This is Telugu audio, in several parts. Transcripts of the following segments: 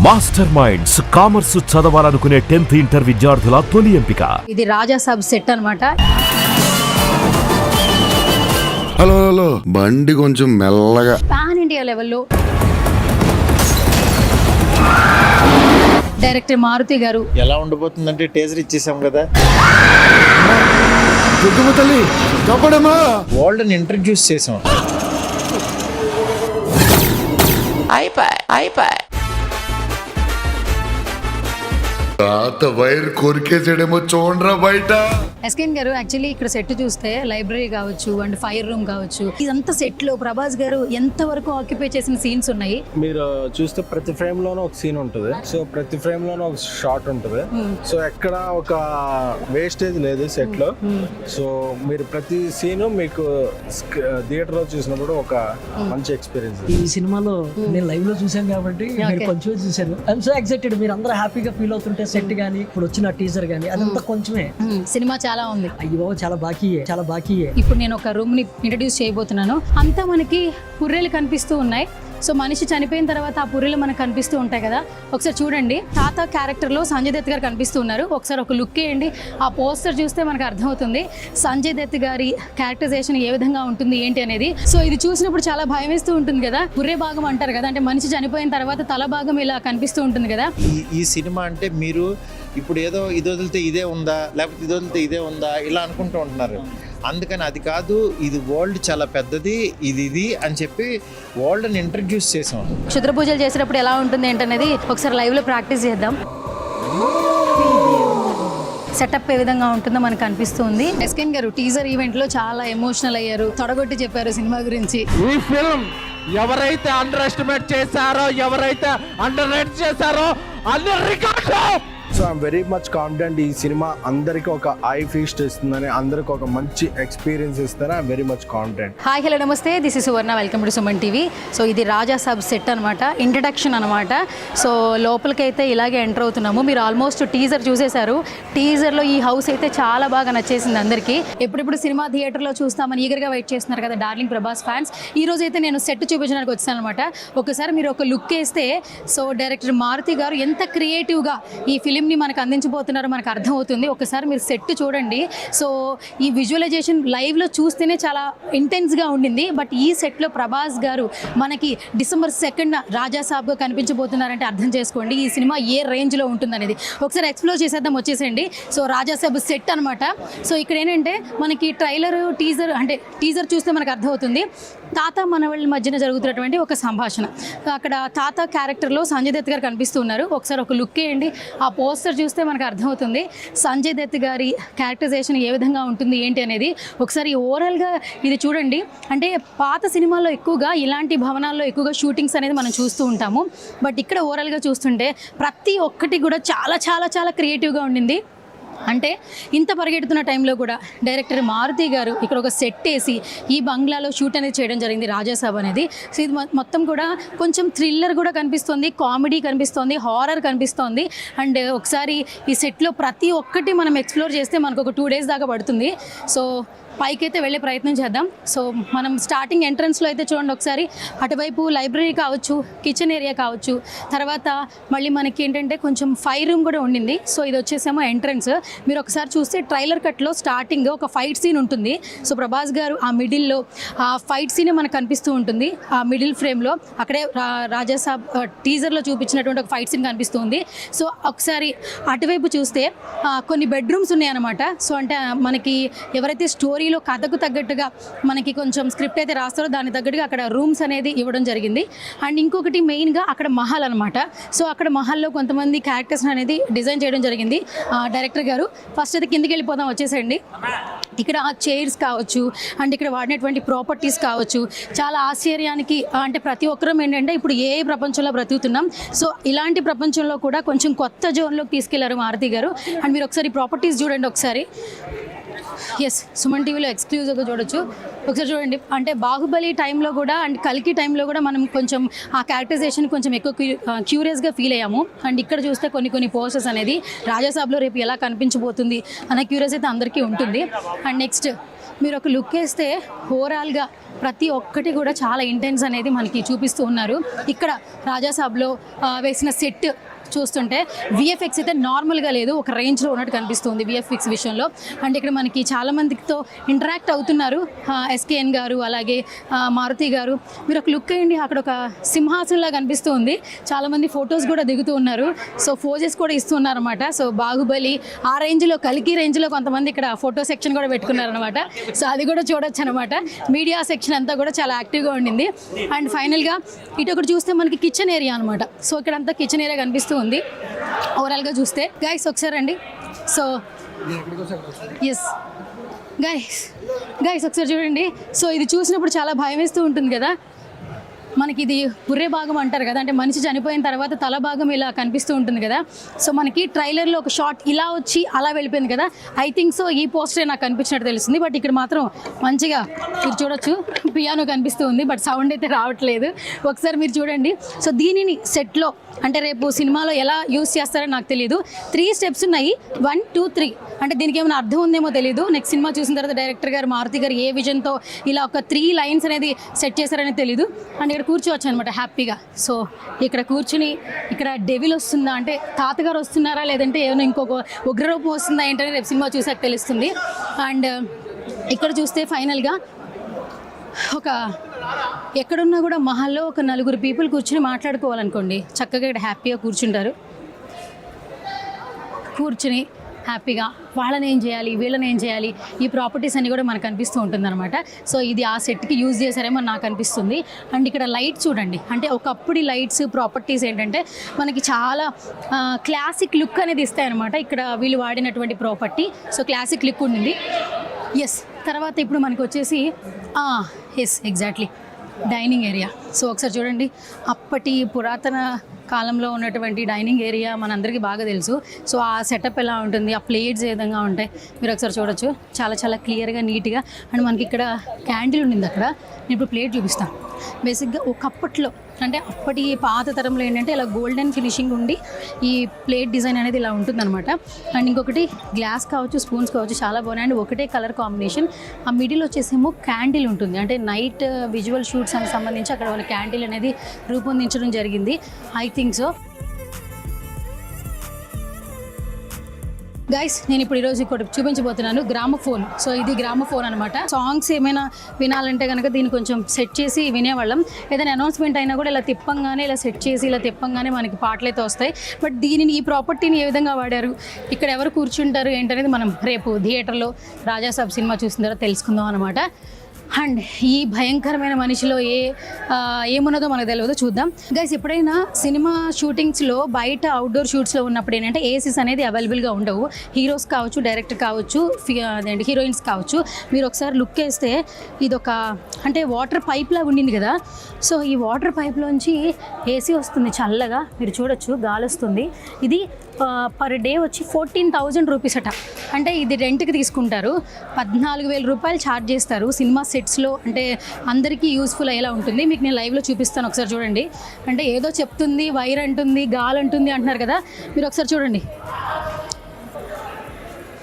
మాస్టర్ మైండ్స్ కామర్స్ చదవాలనుకునే 10th ఇంటర్ విద్యార్థుల తొలి ఎంపిక. ఇది రాజాసాబ్ సెట్ అన్నమాట. హలో హలో బండి కొంచెం మెల్లగా. పాన్ ఇండియా లెవెల్లో డైరెక్టర్ మారుతి గారు ఎలా ఉండబోతుందంటే టేజర్ ఇచ్చేసాం కదా. తల్లి వరల్డ్ ని ఇంట్రడ్యూస్ చేసాం. తాత వైర్ కొరికేసాడేమో చూడరా బయట. ఎస్కేన్ గారు యాక్చువల్లీ ఇక్కడ సెట్ చూస్తే లైబ్రరీ కావచ్చు అండ్ ఫైర్ రూమ్ కావచ్చు, ఇదంతా సెట్ లో ప్రభాస్ గారు ఎంత వరకు ఆక్యుపై చేసిన సీన్స్ ఉన్నాయి. మీరు చూస్తే ప్రతి ఫ్రేమ్ లోనూ ఒక సీన్ ఉంటుంది. సో ప్రతి ఫ్రేమ్ లోనూ ఒక షాట్ ఉంటుంది. సో ఎక్కడ ఒక వేస్టేజ్ లేదు సెట్ లో. సో మీరు ప్రతి సీన్ మీకు థియేటర్ లో చూసినప్పుడు ఒక మంచి ఎక్స్పీరియన్స్. ఈ సినిమాలో నేను లైవ్ లో చూసాను కాబట్టి నేను కొంచెం చూసాను. I'm so excited. మీరు అందరూ హ్యాపీగా ఫీల్ అవుతుంటే సెట్ గానీ ఇప్పుడు వచ్చిన టీజర్ గానీ అదంతా కొంచెమే. సినిమా చాలా ఉంది. అయ్యో చాలా బాకీయే. ఇప్పుడు నేను ఒక రూమ్ ని ఇంట్రడ్యూస్ చేయబోతున్నాను. అంతా మనకి పుర్రెలు కనిపిస్తూ ఉన్నాయి. సో మనిషి చనిపోయిన తర్వాత ఆ పుర్రెలు మనకు కనిపిస్తూ ఉంటాయి కదా. ఒకసారి చూడండి, తాత క్యారెక్టర్ లో సంజయ్ దత్ గారు కనిపిస్తూ ఉన్నారు. ఒకసారి ఒక లుక్ వేయండి. ఆ పోస్టర్ చూస్తే మనకు అర్థమవుతుంది సంజయ్ దత్ గారి క్యారెక్టరైజేషన్ ఏ విధంగా ఉంటుంది ఏంటి అనేది. సో ఇది చూసినప్పుడు చాలా భయం వేస్తూ ఉంటుంది కదా. పుర్రె భాగం అంటారు కదా, అంటే మనిషి చనిపోయిన తర్వాత తల భాగం ఇలా కనిపిస్తూ ఉంటుంది కదా. ఈ సినిమా అంటే మీరు ఇప్పుడు ఏదో ఇది వదిలితే ఇదే ఉందా, లేకపోతే ఇది వదిలితే ఇదే ఉందా ఇలా అనుకుంటూ ఉంటున్నారు. అందుకని అది కాదు, ఇది వరల్డ్ చాలా పెద్దది, ఇది అని చెప్పి వరల్డ్ని ఇంట్రడ్యూస్ చేసాం. క్షుద్ర పూజలు చేసేటప్పుడు ఎలా ఉంటుంది ఏంటనేది ఒకసారి లైవ్ లో ప్రాక్టీస్ చేద్దాం. సెటప్ ఏ విధంగా ఉంటుందో మనకు అనిపిస్తుంది. ఎస్కేన్ గారు టీజర్ ఈవెంట్ లో చాలా ఎమోషనల్ అయ్యారు, తొడగొట్టి చెప్పారు సినిమా గురించి. ఈ ఫిల్మ్ ఎవరైతే అండర్ ఎస్టిమేట్ చేశారో, ఎవరైతే అండర్ రేట్ చేశారో అన్ని records. So I'm very much confident ఈ సినిమా అందరికి ఒక ఐ ఫీస్ట్ ఇస్తుందని, అందరికి ఒక మంచి ఎక్స్పీరియన్స్ ఇస్తుందని I'm very much confident. Hi hello నమస్తే, this is Suvarna, welcome to Suman TV. So ఇది రాజాసాబ్ సెట్ అనమాట, ఇంట్రడక్షన్ అనమాట. సో లోపలికైతే ఇలాగే ఎంటర్ అవుతున్నాము. మీరు ఆల్మోస్ట్ టీజర్ చూసేశారు. టీజర్లో ఈ హౌస్ అయితే చాలా బాగా నచ్చేసింది అందరికీ. ఎప్పుడెప్పుడు సినిమా థియేటర్లో చూస్తామని ఈగర్గా వెయిట్ చేస్తున్నారు కదా డార్లింగ్ ప్రభాస్ ఫ్యాన్స్. ఈ రోజు అయితే నేను సెట్ చూపించడానికి వచ్చాను అనమాట. ఒకసారి మీరు ఒక లుక్ వేస్తే సో డైరెక్టర్ మారుతి గారు ఎంత క్రియేటివ్గా ఈ ఫిలింని మనకు అందించబోతున్నారో మనకు అర్థమవుతుంది. ఒకసారి మీరు సెట్ చూడండి. సో ఈ విజువలైజేషన్ లైవ్లో చూస్తేనే చాలా ఇంటెన్స్గా ఉండింది. బట్ ఈ సెట్లో ప్రభాస్ గారు మనకి December 2nd రాజాసాబ్గా కనిపించబోతున్నారంటే అర్థం చేసుకోండి ఈ సినిమా ఏ రేంజ్లో ఉంటుందనేది. ఒకసారి ఎక్స్ప్లోర్ చేసేద్దాం, వచ్చేసేయండి. సో రాజాసాబ్ సెట్ అనమాట. సో ఇక్కడ ఏంటంటే మనకి ట్రైలర్ టీజర్ చూస్తే మనకు అర్థమవుతుంది తాత మనవాళ్ళ మధ్యన జరుగుతున్నటువంటి ఒక సంభాషణ. అక్కడ తాత క్యారెక్టర్లో సంజయ్ దత్ గారు కనిపిస్తూ ఉన్నారు. ఒకసారి ఒక లుక్ వేయండి. ఆ పోస్టర్ చూస్తే మనకు అర్థమవుతుంది సంజయ్ దత్ గారి క్యారెక్టరైజేషన్ ఏ విధంగా ఉంటుంది ఏంటి అనేది. ఒకసారి ఓవరాల్గా ఇది చూడండి. అంటే పాత సినిమాల్లో ఎక్కువగా ఇలాంటి భవనాల్లో ఎక్కువగా షూటింగ్స్ అనేది మనం చూస్తూ ఉంటాము. బట్ ఇక్కడ ఓవరాల్గా చూస్తుంటే ప్రతి ఒక్కటి కూడా చాలా చాలా చాలా క్రియేటివ్గా ఉండింది. అంటే ఇంత పరిగెడుతున్న టైంలో కూడా డైరెక్టర్ మారుతి గారు ఇక్కడ ఒక సెట్ వేసి ఈ బంగ్లాలో షూట్ అనేది చేయడం జరిగింది రాజాసాబ్ అనేది. సో ఇది మొత్తం కూడా కొంచెం థ్రిల్లర్ కూడా కనిపిస్తుంది, కామెడీ కనిపిస్తుంది, హారర్ కనిపిస్తుంది. అండ్ ఒకసారి ఈ సెట్లో ప్రతి ఒక్కటి మనం ఎక్స్ప్లోర్ చేస్తే మనకు ఒక 2 days దాకా పడుతుంది. సో పైకైతే వెళ్ళే ప్రయత్నం చేద్దాం. సో మనం స్టార్టింగ్ ఎంట్రన్స్లో అయితే చూడండి ఒకసారి, అటువైపు లైబ్రరీ కావచ్చు, కిచెన్ ఏరియా కావచ్చు, తర్వాత మళ్ళీ మనకి ఏంటంటే కొంచెం ఫైర్ రూమ్ కూడా ఉండింది. సో ఇది వచ్చేసేమో ఎంట్రన్స్. మీరు ఒకసారి చూస్తే ట్రైలర్ కట్లో స్టార్టింగ్ ఒక ఫైట్ సీన్ ఉంటుంది. సో ప్రభాస్ గారు ఆ మిడిల్లో ఆ ఫైట్ సీనే మనకు కనిపిస్తూ ఉంటుంది. ఆ మిడిల్ ఫ్రేమ్లో అక్కడే రాజాసాబ్ టీజర్లో చూపించినటువంటి ఒక ఫైట్ సీన్ కనిపిస్తుంది. సో ఒకసారి అటువైపు చూస్తే కొన్ని బెడ్రూమ్స్ ఉన్నాయన్నమాట. సో అంటే మనకి ఎవరైతే స్టోరీలో కథకు తగ్గట్టుగా మనకి కొంచెం స్క్రిప్ట్ అయితే రాస్తారో దానికి తగ్గట్టుగా అక్కడ రూమ్స్ అనేది ఇవ్వడం జరిగింది. అండ్ ఇంకొకటి మెయిన్గా అక్కడ మహల్ అనమాట. సో అక్కడ మహల్లో కొంతమంది క్యారెక్టర్స్ అనేది డిజైన్ చేయడం జరిగింది డైరెక్టర్ గారు. ఫస్ట్ అయితే కిందికి వెళ్ళిపోదాం, వచ్చేసండి. ఇక్కడ చైర్స్ కావచ్చు అండ్ ఇక్కడ వాడినటువంటి ప్రాపర్టీస్ కావచ్చు చాలా ఆశ్చర్యానికి, అంటే ప్రతి ఒక్కరం ఏంటంటే ఇప్పుడు ఏ ప్రపంచంలో బ్రతుకుతున్నాం. సో ఇలాంటి ప్రపంచంలో కూడా కొంచెం కొత్త జోన్లోకి తీసుకెళ్లారు మారుతి గారు. అండ్ మీరు ఒకసారి ప్రాపర్టీస్ చూడండి ఒకసారి. ఎస్, సుమన్ టీవీలో ఎక్స్క్లూజివ్గా చూడొచ్చు. ఒకసారి చూడండి. అంటే బాహుబలి టైంలో కూడా అండ్ కల్కి టైంలో కూడా మనం కొంచెం ఆ క్యారెక్టరైజేషన్ కొంచెం ఎక్కువ క్యూరియస్గా ఫీల్ అయ్యాము. అండ్ ఇక్కడ చూస్తే కొన్ని పోస్టర్స్ అనేది రాజాసాబ్లో రేపు ఎలా కనిపించబోతుంది అనే క్యూరియస్ అయితే అందరికీ ఉంటుంది. అండ్ నెక్స్ట్ మీరు ఒక లుక్ వేస్తే ఓవరాల్గా ప్రతి ఒక్కటి కూడా చాలా ఇంటెన్స్ అనేది మనకి చూపిస్తూ ఉన్నారు. ఇక్కడ రాజాసాబ్లో వేసిన సెట్ చూస్తుంటే విఎఫ్ఎక్స్ అయితే నార్మల్గా లేదు, ఒక రేంజ్లో ఉన్నట్టు కనిపిస్తుంది విఎఫ్ఎక్స్ విషయంలో. అండ్ ఇక్కడ మనకి చాలామందితో ఇంటరాక్ట్ అవుతున్నారు, ఎస్కేఎన్ గారు అలాగే మారుతి గారు. మీరు ఒక లుక్ వేయండి, అక్కడ ఒక సింహాసనంలా కనిపిస్తూ ఉంది. చాలామంది ఫొటోస్ కూడా దిగుతూ ఉన్నారు, సో ఫోజెస్ కూడా ఇస్తున్నారు అనమాట. సో బాహుబలి ఆ రేంజ్లో, కల్కి రేంజ్లో కొంతమంది ఇక్కడ ఫోటో సెక్షన్ కూడా పెట్టుకున్నారనమాట. సో అది కూడా చూడొచ్చు అనమాట. మీడియా సెక్షన్ అంతా కూడా చాలా యాక్టివ్గా ఉండింది. అండ్ ఫైనల్గా ఇటు ఒకటి చూస్తే మనకి కిచెన్ ఏరియా అనమాట. సో ఇక్కడ అంతా కిచెన్ ఏరియా కనిపిస్తూ ఉంది ఓవరాల్గా చూస్తే. గైస్ ఒకసారి రండి. సో ఎస్ గైస్ ఒకసారి చూడండి. సో ఇది చూసినప్పుడు చాలా భయం వేస్తూ ఉంటుంది కదా మనకి. ఇది పుర్రే భాగం అంటారు కదా, అంటే మనిషి చనిపోయిన తర్వాత తల భాగం ఇలా కనిపిస్తూ ఉంటుంది కదా. సో మనకి ట్రైలర్లో ఒక షాట్ ఇలా వచ్చి అలా వెళ్ళిపోయింది కదా. ఐ థింక్ సో ఈ పోస్టరే నాకు కనిపించినట్టు తెలుస్తుంది. బట్ ఇక్కడ మాత్రం మంచిగా మీరు చూడొచ్చు, పియానో కనిపిస్తూ ఉంది, బట్ సౌండ్ అయితే రావట్లేదు. ఒకసారి మీరు చూడండి. సో దీనిని సెట్లో అంటే రేపు సినిమాలో ఎలా యూస్ చేస్తారో నాకు తెలియదు. 3 స్టెప్స్ ఉన్నాయి, 1 2 3. అంటే దీనికి ఏమైనా అర్థం ఉందేమో తెలియదు. నెక్స్ట్ సినిమా చూసిన తర్వాత డైరెక్టర్ గారు మారుతి గారు ఏ విజన్తో ఇలా ఒక 3 లైన్స్ అనేది సెట్ చేశారని తెలియదు. అండ్ ఇక్కడ కూర్చోవచ్చు అనమాట హ్యాపీగా. సో ఇక్కడ కూర్చుని ఇక్కడ డెవిల్ వస్తుందా అంటే తాతగారు వస్తున్నారా, లేదంటే ఏమైనా ఇంకొక ఉగ్రరూపం వస్తుందా ఏంటని రేపు సినిమా చూసాక తెలుస్తుంది. అండ్ ఇక్కడ చూస్తే ఫైనల్గా ఒక ఎక్కడున్నా కూడా మహల్లో ఒక 4 పీపుల్ కూర్చుని మాట్లాడుకోవాలనుకోండి, చక్కగా ఇక్కడ హ్యాపీగా కూర్చుంటారు. కూర్చుని హ్యాపీగా వాళ్ళని ఏం చేయాలి, వీళ్ళని ఏం చేయాలి, ఈ ప్రాపర్టీస్ అన్నీ కూడా మనకు అనిపిస్తూ ఉంటుందన్నమాట. సో ఇది ఆ సెట్కి యూజ్ చేశారేమో నాకు అనిపిస్తుంది. అండ్ ఇక్కడ లైట్ చూడండి, అంటే ఒకప్పుడు లైట్స్ ప్రాపర్టీస్ ఏంటంటే మనకి చాలా క్లాసిక్ లుక్ అనేది ఇస్తాయన్నమాట. ఇక్కడ వీళ్ళు వాడినటువంటి ప్రాపర్టీ సో క్లాసిక్ లుక్ ఉండింది. ఎస్, తర్వాత ఇప్పుడు మనకి వచ్చేసి yes exactly dining area. So ఒకసారి చూడండి, అప్పటి పురాతన కాలంలో ఉన్నటువంటి డైనింగ్ ఏరియా మనందరికీ బాగా తెలుసు. సో ఆ సెటప్ ఎలా ఉంటుంది, ఆ ప్లేట్స్ ఏ విధంగా ఉంటాయి మీరు ఒకసారి చూడొచ్చు. చాలా చాలా క్లియర్గా నీట్గా. అండ్ మనకి ఇక్కడ క్యాండిల్ ఉండింది అక్కడ. నేను ఇప్పుడు ప్లేట్ చూపిస్తాను. బేసిక్గా ఒకప్పట్లో అంటే అప్పటి పాత తరంలో ఏంటంటే ఇలా గోల్డెన్ ఫినిషింగ్ ఉండి ఈ ప్లేట్ డిజైన్ అనేది ఇలా ఉంటుందన్నమాట. అండ్ ఇంకొకటి గ్లాస్ కావచ్చు, స్పూన్స్ కావచ్చు, చాలా బాగున్నాయి. అండ్ ఒకటే కలర్ కాంబినేషన్. ఆ మిడిల్ వచ్చేసేమో క్యాండిల్ ఉంటుంది, అంటే నైట్ విజువల్ షూట్స్ అని సంబంధించి అక్కడ వాళ్ళ క్యాండిల్ అనేది రూపొందించడం జరిగింది. I think so. గైస్ నేను ఇప్పుడు ఈరోజు ఇక్కడ చూపించబోతున్నాను గ్రామఫోన్. సో ఇది గ్రామఫోన్ అనమాట. సాంగ్స్ ఏమైనా వినాలంటే కనుక దీన్ని కొంచెం సెట్ చేసి వినేవాళ్ళం. ఏదైనా అనౌన్స్మెంట్ అయినా కూడా ఇలా తిప్పంగానే, ఇలా సెట్ చేసి ఇలా తిప్పంగానే మనకి పాటలు అయితే వస్తాయి. బట్ దీనిని, ఈ ప్రాపర్టీని ఏ విధంగా వాడారు, ఇక్కడ ఎవరు కూర్చుంటారు ఏంటనేది మనం రేపు థియేటర్లో రాజాసాబ్ సినిమా చూసిన తర్వాత తెలుసుకుందాం అనమాట. అండ్ ఈ భయంకరమైన మనిషిలో ఏమున్నదో మనకు తెలియదో చూద్దాం. గైస్ ఎప్పుడైనా సినిమా షూటింగ్స్లో బయట అవుట్డోర్ షూట్స్లో ఉన్నప్పుడు ఏంటంటే ఏసీస్ అనేది అవైలబుల్గా ఉండవు. హీరోస్ కావచ్చు, డైరెక్టర్ కావచ్చు, అదేంటి హీరోయిన్స్ కావచ్చు. మీరు ఒకసారి లుక్ వేస్తే ఇదొక అంటే వాటర్ పైప్ లాగా ఉండింది కదా. సో ఈ వాటర్ పైప్లోంచి ఏసీ వస్తుంది చల్లగా, మీరు చూడొచ్చు, గాలి వస్తుంది. ఇది పర్ డే వచ్చి 14,000 రూపీస్ అట. అంటే ఇది రెంట్కి తీసుకుంటారు. 14,000 రూపాయలు ఛార్జ్ చేస్తారు సినిమా సెట్స్లో. అంటే అందరికీ యూస్ఫుల్ అయ్యేలా ఉంటుంది. మీకు నేను లైవ్లో చూపిస్తాను, ఒకసారి చూడండి. అంటే ఏదో చెప్తుంది, వైర్ అంటుంది, గాలి అంటుంది అంటున్నారు కదా, మీరు ఒకసారి చూడండి.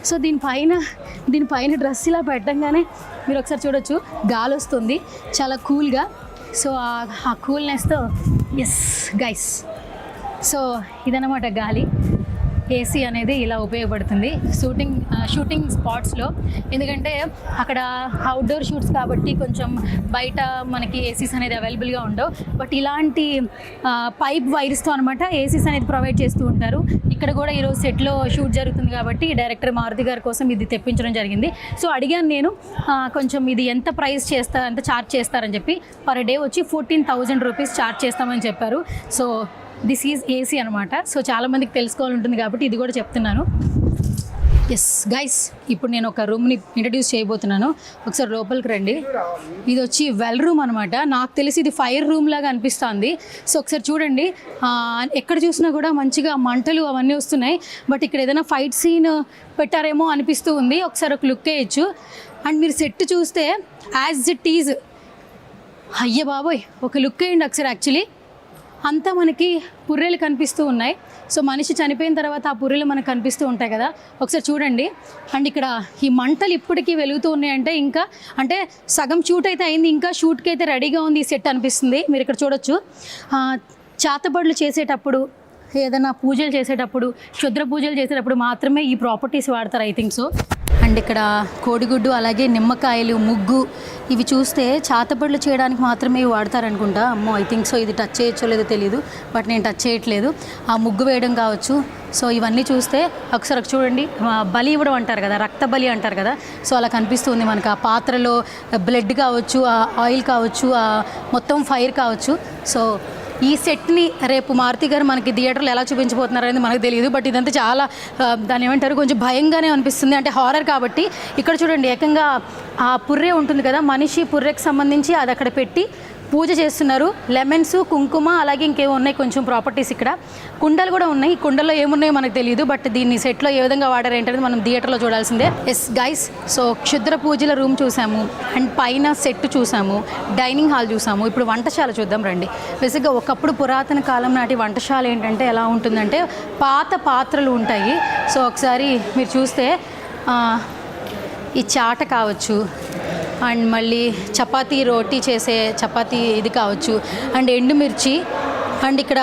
సో దీనిపైన డ్రెస్ ఇలా పెట్టంగానే మీరు ఒకసారి చూడొచ్చు, గాలి వస్తుంది చాలా కూల్గా. సో ఆ కూల్నెస్తో ఎస్ గైస్, సో ఇదన్నమాట గాలి. ఏసీ అనేది ఇలా ఉపయోగపడుతుంది షూటింగ్ స్పాట్స్లో. ఎందుకంటే అక్కడ అవుట్డోర్ షూట్స్ కాబట్టి కొంచెం బయట మనకి ఏసీస్ అనేది అవైలబుల్గా ఉండవు. బట్ ఇలాంటి పైప్ వైర్స్తో అనమాట ఏసీస్ అనేది ప్రొవైడ్ చేస్తూ ఉంటారు. ఇక్కడ కూడా ఈరోజు సెట్లో షూట్ జరుగుతుంది కాబట్టి డైరెక్టర్ మారుతి గారి కోసం ఇది తెప్పించడం జరిగింది. సో అడిగాను నేను, కొంచెం ఇది ఎంత ఛార్జ్ చేస్తారని చెప్పి. పర్ డే వచ్చి 14,000 రూపీస్ ఛార్జ్ చేస్తామని చెప్పారు. సో దిస్ ఈజ్ ఏసీ అనమాట. సో చాలామందికి తెలుసుకోవాలంటుంది కాబట్టి ఇది కూడా చెప్తున్నాను. ఎస్ గైస్, ఇప్పుడు నేను ఒక రూమ్ని ఇంట్రడ్యూస్ చేయబోతున్నాను. ఒకసారి లోపలికి రండి. ఇది వచ్చి వెల్ రూమ్ అనమాట. నాకు తెలిసి ఇది ఫైర్ రూమ్ లాగా అనిపిస్తుంది. సో ఒకసారి చూడండి, ఎక్కడ చూసినా కూడా మంచిగా మంటలు అవన్నీ వస్తున్నాయి. బట్ ఇక్కడ ఏదైనా ఫైట్ సీన్ పెట్టారేమో అనిపిస్తూ ఉంది. ఒకసారి ఒక లుక్ వేయచ్చు. అండ్ మీరు సెట్ చూస్తే యాజ్ ఇట్ ఈజ్, అయ్య బాబోయ్, ఒక లుక్ వేయండి ఒకసారి. యాక్చువల్లీ అంతా మనకి పుర్రెలు కనిపిస్తూ ఉన్నాయి. సో మనిషి చనిపోయిన తర్వాత ఆ పుర్రెలు మనకు కనిపిస్తూ ఉంటాయి కదా, ఒకసారి చూడండి. అండ్ ఇక్కడ ఈ మంటలు ఇప్పటికీ వెలుగుతూ ఉన్నాయంటే ఇంకా అంటే సగం షూట్ అయితే అయింది, ఇంకా షూట్కి అయితే రెడీగా ఉంది ఈ సెట్ అనిపిస్తుంది. మీరు ఇక్కడ చూడొచ్చు. చాతబడులు చేసేటప్పుడు, ఏదైనా పూజలు చేసేటప్పుడు, క్షుద్ర పూజలు చేసేటప్పుడు మాత్రమే ఈ ప్రాపర్టీస్ వాడతారు, ఐ థింక్ సో. అండ్ ఇక్కడ కోడిగుడ్డు, అలాగే నిమ్మకాయలు, ముగ్గు, ఇవి చూస్తే చాతబడులు చేయడానికి మాత్రమే ఇవి వాడతారనుకుంటా. అమ్మో, ఐ థింక్ సో. ఇది టచ్ చేయొచ్చో లేదో తెలియదు, బట్ నేను టచ్ చేయట్లేదు. ఆ ముగ్గు వేయడం కావచ్చు. సో ఇవన్నీ చూస్తే ఒకసారి చూడండి. బలి ఇవ్వడం అంటారు కదా, రక్త బలి అంటారు కదా, సో అలా కనిపిస్తుంది మనకు. ఆ పాత్రలో బ్లడ్ కావచ్చు, ఆ ఆయిల్ కావచ్చు, ఆ మొత్తం ఫైర్ కావచ్చు. సో ఈ సెట్ని రేపు మారుతి గారు మనకి థియేటర్లో ఎలా చూపించబోతున్నారు అనేది మనకు తెలియదు, బట్ ఇదంతా చాలా దాన్ని ఏమంటారు, కొంచెం భయంగానే అనిపిస్తుంది. అంటే హారర్ కాబట్టి. ఇక్కడ చూడండి, ఏకంగా ఆ పుర్రె ఉంటుంది కదా, మనిషి పుర్రెకి సంబంధించి అది అక్కడ పెట్టి పూజ చేస్తున్నారు. లెమన్స్, కుంకుమ, అలాగే ఇంకేమో ఉన్నాయి కొంచెం ప్రాపర్టీస్. ఇక్కడ కుండలు కూడా ఉన్నాయి. ఈ కుండల్లో ఏమున్నాయో మనకు తెలియదు, బట్ దీన్ని సెట్లో ఏ విధంగా వాడారు ఏంటనేది మనం థియేటర్లో చూడాల్సిందే. ఎస్ గైస్, సో క్షుద్ర పూజల రూమ్ చూసాము, అండ్ పైన సెట్ చూసాము, డైనింగ్ హాల్ చూసాము. ఇప్పుడు వంటశాల చూద్దాం రండి. బేసిక్గా ఒకప్పుడు పురాతన కాలం నాటి వంటశాల ఏంటంటే ఎలా ఉంటుందంటే పాత పాత్రలు ఉంటాయి. సో ఒకసారి మీరు చూస్తే ఈ చాట కావచ్చు, అండ్ మళ్ళీ చపాతీ రోటీ చేసే చపాతీ ఇది కావచ్చు, అండ్ ఎండుమిర్చి, అండ్ ఇక్కడ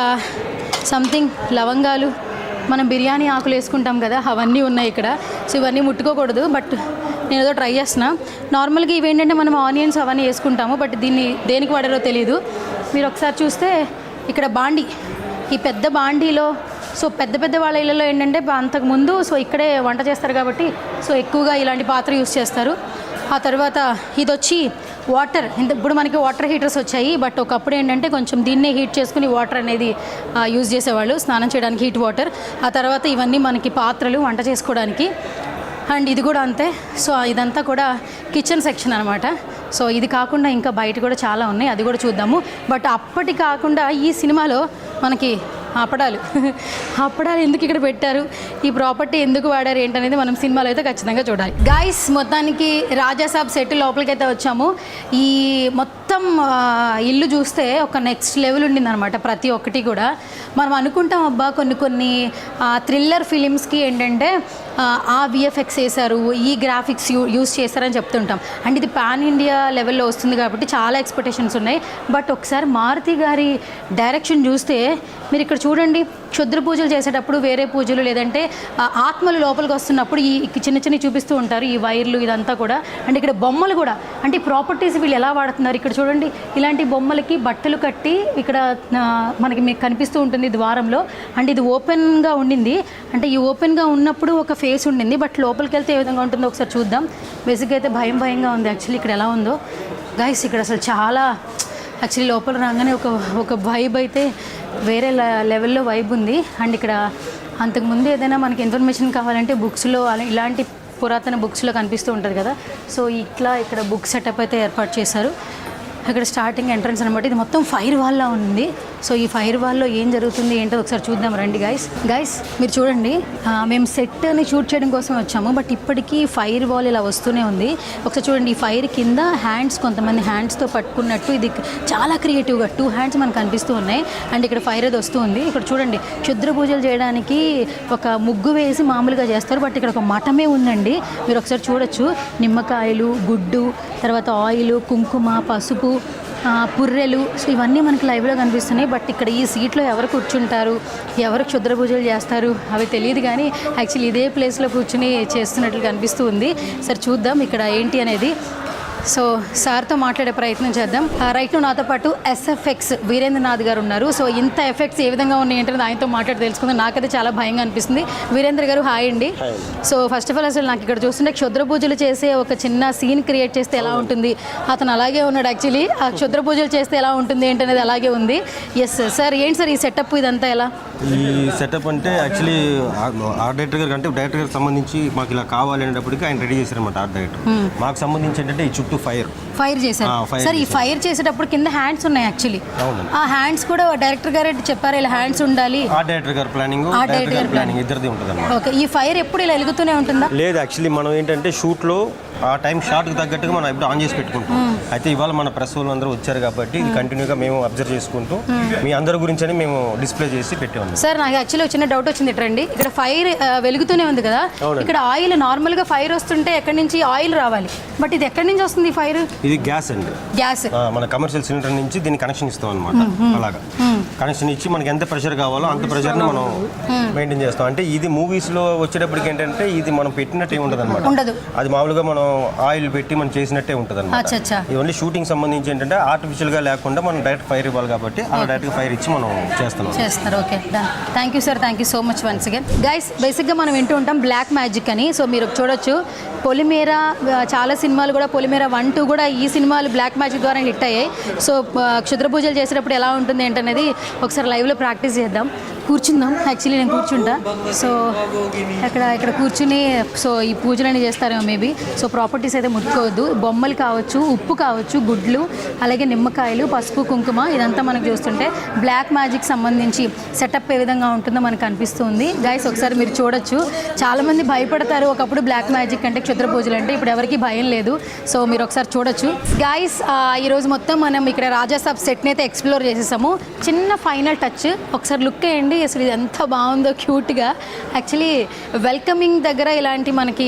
సంథింగ్ లవంగాలు, మనం బిర్యానీ ఆకులు వేసుకుంటాం కదా, అవన్నీ ఉన్నాయి ఇక్కడ. సో ఇవన్నీ ముట్టుకోకూడదు, బట్ నేను ఏదో ట్రై చేస్తున్నా. నార్మల్గా ఇవి ఏంటంటే మనం ఆనియన్స్ అవన్నీ వేసుకుంటాము, బట్ దీన్ని దేనికి వాడారో తెలియదు. మీరు ఒకసారి చూస్తే ఇక్కడ బాండీ, ఈ పెద్ద బాండీలో, సో పెద్ద పెద్ద వాళ్ళ ఇళ్ళలో ఏంటంటే అంతకుముందు సో ఇక్కడే వంట చేస్తారు కాబట్టి సో ఎక్కువగా ఇలాంటి పాత్ర యూస్ చేస్తారు. ఆ తర్వాత ఇది వచ్చి వాటర్. ఇప్పుడు మనకి వాటర్ హీటర్స్ వచ్చాయి, బట్ ఒకప్పుడు ఏంటంటే కొంచెం దీన్నే హీట్ చేసుకుని వాటర్ అనేది యూజ్ చేసేవాళ్ళు స్నానం చేయడానికి, హీట్ వాటర్. ఆ తర్వాత ఇవన్నీ మనకి పాత్రలు వంట చేసుకోవడానికి. అండ్ ఇది కూడా అంతే. సో ఇదంతా కూడా కిచెన్ సెక్షన్ అనమాట. సో ఇది కాకుండా ఇంకా బయట కూడా చాలా ఉన్నాయి, అది కూడా చూద్దాము. బట్ అప్పటి కాకుండా ఈ సినిమాలో మనకి అప్పడాలు ఎందుకు ఇక్కడ పెట్టారు, ఈ ప్రాపర్టీ ఎందుకు వాడారు ఏంటనేది మనం సినిమాలో అయితే ఖచ్చితంగా చూడాలి. గైస్, మొత్తానికి రాజాసాబ్ సెట్ లోపలికైతే వచ్చాము. ఈ మొత్తం ఇల్లు చూస్తే ఒక నెక్స్ట్ లెవెల్ ఉండిందనమాట. ప్రతి ఒక్కటి కూడా మనం అనుకుంటాం అబ్బా కొన్ని థ్రిల్లర్ ఫిలిమ్స్కి ఏంటంటే ఆ విఎఫ్ఎక్స్ వేశారు, ఈ గ్రాఫిక్స్ యూస్ చేశారని చెప్తుంటాం. అండ్ ఇది పాన్ ఇండియా లెవెల్లో వస్తుంది కాబట్టి చాలా ఎక్స్పెక్టేషన్స్ ఉన్నాయి. బట్ ఒకసారి మారుతి గారి డైరెక్షన్ చూస్తే మీరు ఇక్కడ చూడండి, క్షుద్ర పూజలు చేసేటప్పుడు వేరే పూజలు, లేదంటే ఆత్మలు లోపలికి వస్తున్నప్పుడు ఈ చిన్న చూపిస్తూ ఉంటారు, ఈ వైర్లు ఇదంతా కూడా. అండ్ ఇక్కడ బొమ్మలు కూడా, అంటే ఈ ప్రాపర్టీస్ వీళ్ళు ఎలా వాడుతున్నారు ఇక్కడ చూడండి. ఇలాంటి బొమ్మలకి బట్టలు కట్టి ఇక్కడ మనకి మీకు కనిపిస్తూ ఉంటుంది ద్వారంలో. అండ్ ఇది ఓపెన్గా ఉండింది, అంటే ఈ ఓపెన్గా ఉన్నప్పుడు ఒక ఫేస్ ఉండింది, బట్ లోపలికి వెళ్తే ఏ విధంగా ఉంటుందో ఒకసారి చూద్దాం. బేసిక్గా అయితే భయంగా ఉంది యాక్చువల్లీ ఇక్కడ ఎలా ఉందో. గైస్, ఇక్కడ అసలు చాలా యాక్చువల్లీ లోపల రాగానే ఒక వైబ్ అయితే వేరే లెవెల్లో వైబ్ ఉంది. అండ్ ఇక్కడ అంతకుముందు ఏదైనా మనకి ఇన్ఫర్మేషన్ కావాలంటే బుక్స్లో ఇలాంటి పురాతన బుక్స్లో కనిపిస్తూ ఉంటుంది కదా, సో ఇట్లా ఇక్కడ బుక్ సెటప్ అయితే ఏర్పాటు చేశారు. ఇక్కడ స్టార్టింగ్ ఎంట్రన్స్ అనమాట. ఇది మొత్తం ఫైర్ వాల్లా ఉంది. సో ఈ ఫైర్ వాల్లో ఏం జరుగుతుంది ఏంటో ఒకసారి చూద్దాం రండి. గైస్ మీరు చూడండి, మేము సెట్ని షూట్ చేయడం కోసం వచ్చాము, బట్ ఇప్పటికీ ఫైర్ వాల్ ఇలా వస్తూనే ఉంది. ఒకసారి చూడండి, ఈ ఫైర్ కింద హ్యాండ్స్, కొంతమంది హ్యాండ్స్తో పట్టుకున్నట్టు, ఇది చాలా క్రియేటివ్గా 2 హ్యాండ్స్ మనకు కనిపిస్తూ ఉన్నాయి. అండ్ ఇక్కడ ఫైర్ అది వస్తూ ఉంది. ఇక్కడ చూడండి, క్షుద్ర పూజలు చేయడానికి ఒక ముగ్గు వేసి మామూలుగా చేస్తారు, బట్ ఇక్కడ ఒక మఠమే ఉందండి. మీరు ఒకసారి చూడొచ్చు, నిమ్మకాయలు, గుడ్డు, తర్వాత ఆయిల్, కుంకుమ, పసుపు, పుర్రెలు, సో ఇవన్నీ మనకి లైవ్లో కనిపిస్తున్నాయి. బట్ ఇక్కడ ఈ సీట్లో ఎవరు కూర్చుంటారు, ఎవరు క్షుద్ర పూజలు చేస్తారు అవి తెలియదు, కానీ యాక్చువల్లీ ఇదే ప్లేస్లో కూర్చుని చేస్తున్నట్లు కనిపిస్తూ ఉంది. సరే చూద్దాం ఇక్కడ ఏంటి అనేది. సో సార్తో మాట్లాడే ప్రయత్నం చేద్దాం. రైట్ నాతో పాటు ఎస్ఎఫ్ఎక్స్ వీరేంద్రనాథ్ గారు ఉన్నారు. సో ఇంత ఎఫెక్ట్స్ ఏ విధంగా ఉన్నాయి ఏంటంటే ఆయనతో మాట్లాడి తెలుసుకుందాం. నాకైతే చాలా భయంగా అనిపిస్తుంది. వీరేంద్ర గారు హాయ్ అండి. సో ఫస్ట్ ఆఫ్ ఆల్ అసలు నాకు ఇక్కడ చూస్తుంటే క్షుద్ర పూజలు చేసే ఒక చిన్న సీన్ క్రియేట్ చేస్తే ఎలా ఉంటుంది, అతను అలాగే ఉన్నాడు యాక్చువల్లీ. ఆ క్షుద్ర పూజలు చేస్తే ఎలా ఉంటుంది ఏంటనేది అలాగే ఉంది. ఎస్ సార్, ఏంటి సార్ ఈ సెటప్ ఇదంతా ఎలా? ఈ సెటప్ అంటే యాక్చువల్లీ ఆర్ట్ డైరెక్టర్ గారికి, అంటే డైరెక్టర్ గారికి సంబంధించి మాకు ఇలా కావాలి అనేటప్పటికి ఆయన రెడీ చేశారన్నమాట ఆర్ట్ డైరెక్టర్. మాకు సంబంధించి ఏంటంటే ఈ చుట్టూ ఫైర్ చేశారు సార్. ఈ ఫైర్ చేసేటప్పుడు కింద హ్యాండ్స్ ఉన్నాయి యాక్చువల్లీ. ఆ హ్యాండ్స్ కూడా డైరెక్టర్ గారు చెప్పారు ఇలా హ్యాండ్స్ ఉండాలి. ఆర్ట్ డైరెక్టర్ గారు ప్లానింగ్, డైరెక్టర్ గారు ప్లానింగ్ ఇద్దరిది ఉంటుంది అన్నమాట. ఓకే, ఈ ఫైర్ ఎప్పుడు ఇలా వెలుగుతూనే ఉంటుందా? లేదు, యాక్చువల్లీ మనం ఏంటంటే షూట్లో ఆ టైం షార్ట్కి తగ్గట్టుగా మనం ఎప్పుడు ఆన్ చేసి పెట్టుకుంటాం. అయితే ఇవాళ మన ప్రెస్ వాళ్ళు అందరూ వచ్చారు కాబట్టి ఇది కంటిన్యూగా మేము అబ్జర్వ్ చేసుకుంటూ మీ అందరి గురించి అని మేము డిస్ప్లే చేసి పెట్టాము. సార్ నాకు యాక్చువల్లీ చిన్న డౌట్ వచ్చింది రండి, ఇక్కడ ఫైర్ వెలుగుతూనే ఉంది కదా, ఇక్కడ ఆయిల్ నార్మల్గా ఫైర్ వస్తుంటే ఎక్కడి నుంచి ఆయిల్ రావాలి, బట్ ఇది ఎక్కడి నుంచి వస్తుంది ఫైర్? ఇది గ్యాస్ అండి, గ్యాస్. మన కమర్షియల్ సిలిండర్ నుంచి దీన్ని కనెక్షన్ ఇస్తాం అనమాట. అలాగా కనెక్షన్ ఇచ్చి మనకి ఎంత ప్రెషర్ కావాలో అంత ప్రెషర్ని మనం మెయింటైన్ చేస్తాం. అంటే ఇది మూవీస్లో వచ్చేటప్పటికి ఏంటంటే ఇది మనం పెట్టినట్టే ఉంటుంది అనమాట. అది మామూలుగా మనం ఆయిల్ పెట్టి మనం చేసినట్టే ఉంటుంది అనమాట. ఇది ఓన్లీ షూటింగ్ సంబంధించి ఏంటంటే ఆర్టిఫిషియల్గా లేకుండా మనం డైరెక్ట్ ఫైర్ ఇవ్వాలి కాబట్టి అలా డైరెక్ట్గా ఫైర్ ఇచ్చి మనం చేస్తారు. Okay, thank you sir, thank you so much once again. Guys, బేసిక్గా మనం వింటూ ఉంటాం బ్లాక్ మ్యాజిక్ అని. సో మీరు చూడొచ్చు పొలిమేర, చాలా సినిమాలు కూడా పొలిమేర 1, 2 కూడా ఈ సినిమాలు బ్లాక్ మ్యాజిక్ ద్వారా హిట్ అయ్యాయి. సో క్షుద్ర పూజలు చేసేటప్పుడు ఎలా ఉంటుంది ఏంటనేది ఒకసారి లైవ్లో ప్రాక్టీస్ చేద్దాం. కూర్చుందాం, యాక్చువల్లీ నేను కూర్చుంటా. సో ఇక్కడ కూర్చుని సో ఈ పూజలన్నీ చేస్తారేమో మేబీ. సో ప్రాపర్టీస్ అయితే ముట్టుకోవద్దు. బొమ్మలు కావచ్చు, ఉప్పు కావచ్చు, గుడ్లు, అలాగే నిమ్మకాయలు, పసుపు, కుంకుమ, ఇదంతా మనకు చూస్తుంటే బ్లాక్ మ్యాజిక్ సంబంధించి సెటప్ ఏ విధంగా ఉంటుందో మనకు అనిపిస్తుంది. గైస్ ఒకసారి మీరు చూడొచ్చు, చాలామంది భయపడతారు ఒకప్పుడు బ్లాక్ మ్యాజిక్ అంటే, క్షుద్ర పూజలు అంటే. ఇప్పుడు ఎవరికి భయం లేదు. సో మీరు ఒకసారి చూడొచ్చు. గైస్ ఈరోజు మొత్తం మనం ఇక్కడ రాజాసాబ్ సెట్ని అయితే ఎక్స్ప్లోర్ చేసేసాము. చిన్న ఫైనల్ టచ్ ఒకసారి లుక్ వేయండి. అసలు ఇది ఎంత బాగుందో క్యూట్గా. యాక్చువల్లీ వెల్కమింగ్ దగ్గర ఇలాంటి మనకి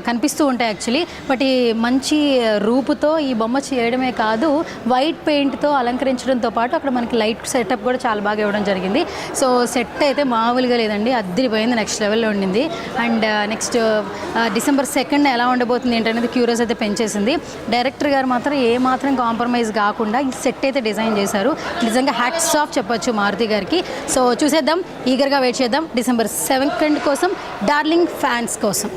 కనిపిస్తూ ఉంటాయి యాక్చువల్లీ. బట్ ఈ మంచి రూపుతో ఈ బొమ్మ చేయడమే కాదు, వైట్ పెయింట్తో అలంకరించడంతో పాటు అక్కడ మనకి లైట్ సెటప్ కూడా చాలా బాగా ఇవ్వడం జరిగింది. సో సెట్ అయితే మామూలుగా లేదండి, అద్దరిపోయింది, నెక్స్ట్ లెవెల్లో ఉండింది. అండ్ నెక్స్ట్ December 2nd ఎలా ఉండబోతుంది ఏంటనేది క్యూరియస్ అయితే పెంచేసింది. డైరెక్టర్ గారు మాత్రం ఏమాత్రం కాంప్రమైజ్ కాకుండా ఈ సెట్ అయితే డిజైన్ చేశారు. నిజంగా హ్యాట్స్ ఆఫ్ చెప్పొచ్చు మారుతి గారికి. సో చూసేద్దాం, ఈగర్గా వెయిట్ చేద్దాం December 2nd కోసం, డార్లింగ్ ఫ్యాన్స్ కోసం.